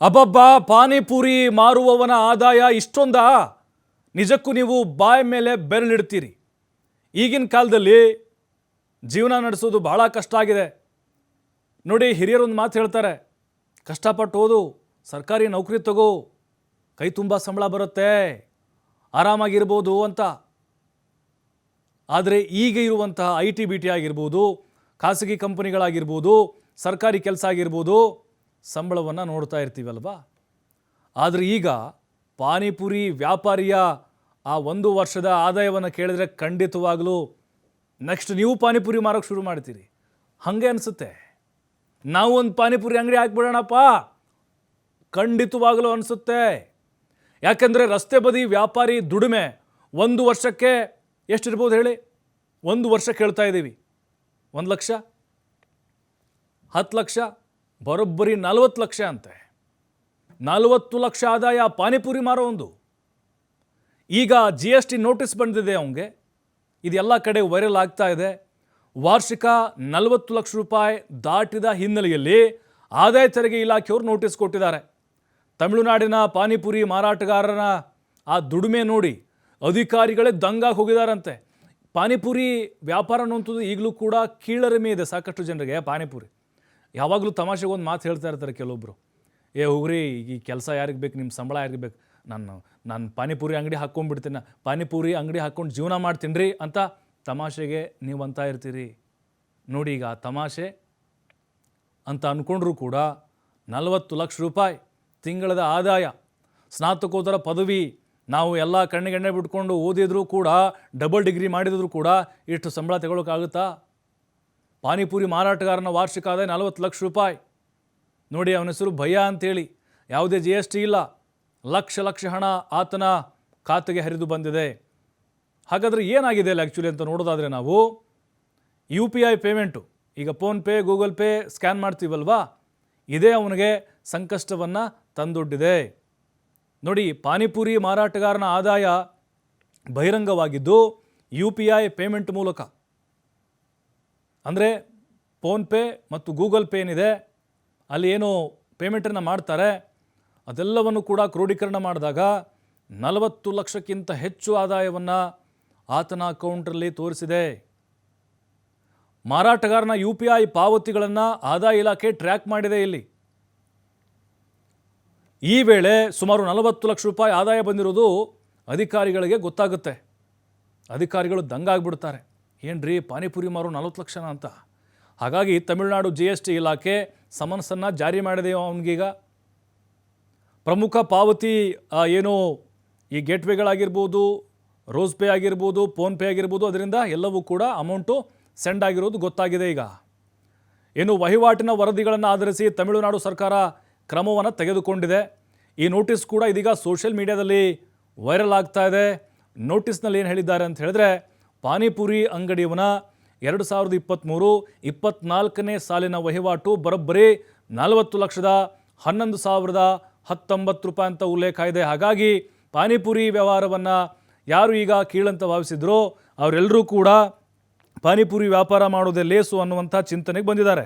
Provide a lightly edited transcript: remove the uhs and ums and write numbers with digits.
ಅಬ್ಬಬ್ಬ ಪಾನಿಪುರಿ ಮಾರುವವನ ಆದಾಯ ಇಷ್ಟೊಂದಾ? ನಿಜಕ್ಕೂ ನೀವು ಬಾಯ ಮೇಲೆ ಬೆರಳಿಡ್ತೀರಿ. ಈಗಿನ ಕಾಲದಲ್ಲಿ ಜೀವನ ನಡೆಸೋದು ಬಹಳ ಕಷ್ಟ ಆಗಿದೆ. ನೋಡಿ, ಹಿರಿಯರೊಂದು ಮಾತು ಹೇಳ್ತಾರೆ, ಕಷ್ಟಪಟ್ಟು ಓದು, ಸರ್ಕಾರಿ ನೌಕರಿ ತಗೋ, ಕೈ ತುಂಬ ಸಂಬಳ ಬರುತ್ತೆ, ಆರಾಮಾಗಿರ್ಬೋದು ಅಂತ. ಆದರೆ ಈಗ ಇರುವಂತಹ IT-BT ಆಗಿರ್ಬೋದು, ಖಾಸಗಿ ಕಂಪನಿಗಳಾಗಿರ್ಬೋದು, ಸರ್ಕಾರಿ ಕೆಲಸ ಆಗಿರ್ಬೋದು, ಸಂಬಳವನ್ನು ನೋಡ್ತಾ ಇರ್ತೀವಲ್ವಾ. ಆದರೆ ಈಗ ಪಾನಿಪುರಿ ವ್ಯಾಪಾರಿಯ ಆ ಒಂದು ವರ್ಷದ ಆದಾಯವನ್ನು ಕೇಳಿದ್ರೆ ಖಂಡಿತವಾಗಲೂ ನೆಕ್ಸ್ಟ್ ನೀವು ಪಾನಿಪುರಿ ಮಾರೋಕ್ಕೆ ಶುರು ಮಾಡ್ತೀರಿ. ಹಾಗೆ ಅನಿಸುತ್ತೆ, ನಾವು ಒಂದು ಪಾನಿಪುರಿ ಅಂಗಡಿ ಹಾಕ್ಬಿಡೋಣಪ್ಪ, ಖಂಡಿತವಾಗಲೂ ಅನಿಸುತ್ತೆ. ಯಾಕೆಂದರೆ ರಸ್ತೆ ಬದಿ ವ್ಯಾಪಾರಿ ದುಡಿಮೆ ಒಂದು ವರ್ಷಕ್ಕೆ ಎಷ್ಟಿರ್ಬೋದು ಹೇಳಿ? ಒಂದು ವರ್ಷಕ್ಕೆ ಹೇಳ್ತಾ ಇದ್ದೀವಿ 1 ಲಕ್ಷ, 10 ಲಕ್ಷ, ಬರೋಬ್ಬರಿ 40 ಲಕ್ಷ ಅಂತೆ. 40 ಲಕ್ಷ ಆದಾಯ ಪಾನಿಪುರಿ ಮಾರೋ ಒಂದು. ಈಗ GST ನೋಟಿಸ್ ಬಂದಿದೆ ಅವನಿಗೆ, ಇದೆಲ್ಲ ಕಡೆ ವೈರಲ್ ಆಗ್ತಾ ಇದೆ. ವಾರ್ಷಿಕ 40 ಲಕ್ಷ ರೂಪಾಯಿ ದಾಟಿದ ಹಿನ್ನೆಲೆಯಲ್ಲಿ ಆದಾಯ ತೆರಿಗೆ ಇಲಾಖೆಯವರು ನೋಟಿಸ್ ಕೊಟ್ಟಿದ್ದಾರೆ. ತಮಿಳುನಾಡಿನ ಪಾನಿಪುರಿ ಮಾರಾಟಗಾರರ ಆ ದುಡಿಮೆ ನೋಡಿ ಅಧಿಕಾರಿಗಳೇ ದಂಗಾಗಿ ಹೋಗಿದಾರಂತೆ. ಪಾನಿಪುರಿ ವ್ಯಾಪಾರ ಅನ್ನುವಂಥದ್ದು ಈಗಲೂ ಕೂಡ ಕೀಳರಿಮೆ ಇದೆ ಸಾಕಷ್ಟು ಜನರಿಗೆ. ಪಾನಿಪುರಿ ಯಾವಾಗಲೂ ತಮಾಷೆಗೆ ಒಂದು ಮಾತು ಹೇಳ್ತಾ ಇರ್ತಾರೆ ಕೆಲವೊಬ್ಬರು, ಹೋಗ್ರಿ, ಈ ಕೆಲಸ ಯಾರಿಗೆ ಬೇಕು, ನಿಮ್ಮ ಸಂಬಳ ಯಾರಿಗೆ ಬೇಕು, ನಾನು ಪಾನಿಪುರಿ ಅಂಗಡಿ ಹಾಕ್ಕೊಂಡ್ಬಿಡ್ತೀನಿ, ಪಾನಿಪುರಿ ಅಂಗಡಿ ಹಾಕ್ಕೊಂಡು ಜೀವನ ಮಾಡ್ತೀನಿ ರೀ ಅಂತ ತಮಾಷೆಗೆ ನೀವು ಅಂತ ಇರ್ತೀರಿ. ನೋಡಿ, ಈಗ ತಮಾಷೆ ಅಂತ ಅಂದ್ಕೊಂಡ್ರೂ ಕೂಡ 40 ಲಕ್ಷ ರೂಪಾಯಿ ತಿಂಗಳದ ಆದಾಯ, ಸ್ನಾತಕೋತ್ತರ ಪದವಿ, ನಾವು ಎಲ್ಲ ಕಣ್ಣಿಗೆಣ್ಣೆ ಬಿಟ್ಕೊಂಡು ಓದಿದ್ರು ಕೂಡ, ಡಬಲ್ ಡಿಗ್ರಿ ಮಾಡಿದ್ರು ಕೂಡ ಇಷ್ಟು ಸಂಬಳ ತಗೊಳ್ಳೋಕ್ಕಾಗುತ್ತಾ? ಪಾನಿಪುರಿ ಮಾರಾಟಗಾರನ ವಾರ್ಷಿಕ ಆದಾಯ 40 ಲಕ್ಷ ರೂಪಾಯಿ. ನೋಡಿ, ಅವನ ಹೆಸರು ಭಯ್ಯ ಅಂತೇಳಿ, ಯಾವುದೇ GST ಇಲ್ಲ, ಲಕ್ಷ ಲಕ್ಷ ಹಣ ಆತನ ಖಾತೆಗೆ ಹರಿದು ಬಂದಿದೆ. ಹಾಗಾದರೆ ಏನಾಗಿದೆ ಅಲ್ಲಿ ಆ್ಯಕ್ಚುಲಿ ಅಂತ ನೋಡೋದಾದರೆ, ನಾವು UPI ಪೇಮೆಂಟು, ಈಗ ಫೋನ್ಪೇ, ಗೂಗಲ್ ಪೇ ಸ್ಕ್ಯಾನ್ ಮಾಡ್ತೀವಲ್ವಾ, ಇದೇ ಅವನಿಗೆ ಸಂಕಷ್ಟವನ್ನು ತಂದೊಡ್ಡಿದೆ. ನೋಡಿ, ಪಾನಿಪುರಿ ಮಾರಾಟಗಾರನ ಆದಾಯ ಬಹಿರಂಗವಾಗಿದ್ದು UPI ಪೇಮೆಂಟ್ ಮೂಲಕ. ಅಂದರೆ ಫೋನ್ಪೇ ಮತ್ತು ಗೂಗಲ್ ಪೇ ಏನಿದೆ, ಅಲ್ಲಿ ಏನು ಪೇಮೆಂಟನ್ನು ಮಾಡ್ತಾರೆ ಅದೆಲ್ಲವನ್ನು ಕೂಡ ಕ್ರೋಢೀಕರಣ ಮಾಡಿದಾಗ 40 ಲಕ್ಷಕ್ಕಿಂತ ಹೆಚ್ಚು ಆದಾಯವನ್ನು ಆತನ ಅಕೌಂಟಲ್ಲಿ ತೋರಿಸಿದೆ. ಮಾರಾಟಗಾರನ UPI ಪಾವತಿಗಳನ್ನು ಆದಾಯ ಇಲಾಖೆ ಟ್ರ್ಯಾಕ್ ಮಾಡಿದೆ. ಇಲ್ಲಿ ಈ ವೇಳೆ ಸುಮಾರು 40 ಲಕ್ಷ ರೂಪಾಯಿ ಆದಾಯ ಬಂದಿರೋದು ಅಧಿಕಾರಿಗಳಿಗೆ ಗೊತ್ತಾಗುತ್ತೆ. ಅಧಿಕಾರಿಗಳು ದಂಗಾಗ್ಬಿಡ್ತಾರೆ, ಏನ್ರಿ ಪಾನಿಪುರಿ ಮಾರೋ 40 ಲಕ್ಷನ ಅಂತ. ಹಾಗಾಗಿ ತಮಿಳುನಾಡು GST ಇಲಾಖೆ ಸಮನ್ಸನ್ನು ಜಾರಿ ಮಾಡಿದೆ ಅವನಿಗೀಗ. ಪ್ರಮುಖ ಪಾವತಿ ಏನು ಈ ಗೇಟ್ವೇಗಳಾಗಿರ್ಬೋದು, ರೋಸ್ ಪೇ ಆಗಿರ್ಬೋದು, ಫೋನ್ಪೇ ಆಗಿರ್ಬೋದು, ಅದರಿಂದ ಎಲ್ಲವೂ ಕೂಡ ಅಮೌಂಟು ಸೆಂಡ್ ಆಗಿರೋದು ಗೊತ್ತಾಗಿದೆ. ಈಗ ಏನು ವಹಿವಾಟಿನ ವರದಿಗಳನ್ನು ಆಧರಿಸಿ ತಮಿಳುನಾಡು ಸರ್ಕಾರ ಕ್ರಮವನ್ನು ತೆಗೆದುಕೊಂಡಿದೆ. ಈ ನೋಟಿಸ್ ಕೂಡ ಇದೀಗ ಸೋಷಿಯಲ್ ಮೀಡಿಯಾದಲ್ಲಿ ವೈರಲ್ ಆಗ್ತಾ ಇದೆ. ನೋಟಿಸ್ನಲ್ಲಿ ಏನು ಹೇಳಿದ್ದಾರೆ ಅಂತ ಹೇಳಿದ್ರೆ, ಪಾನಿಪುರಿ ಅಂಗಡಿಯವನ 2023-24ನೇ ಸಾಲಿನ ವಹಿವಾಟು ಬರೋಬ್ಬರಿ 40,11,19 ರೂಪಾಯಿ ಅಂತ ಉಲ್ಲೇಖ ಇದೆ. ಹಾಗಾಗಿ ಪಾನಿಪುರಿ ವ್ಯವಹಾರವನ್ನು ಯಾರು ಈಗ ಕೀಳಂತ ಭಾವಿಸಿದ್ರೋ ಅವರೆಲ್ಲರೂ ಕೂಡ ಪಾನಿಪುರಿ ವ್ಯಾಪಾರ ಮಾಡೋದೇ ಲೇಸು ಅನ್ನುವಂಥ ಚಿಂತನೆಗೆ ಬಂದಿದ್ದಾರೆ.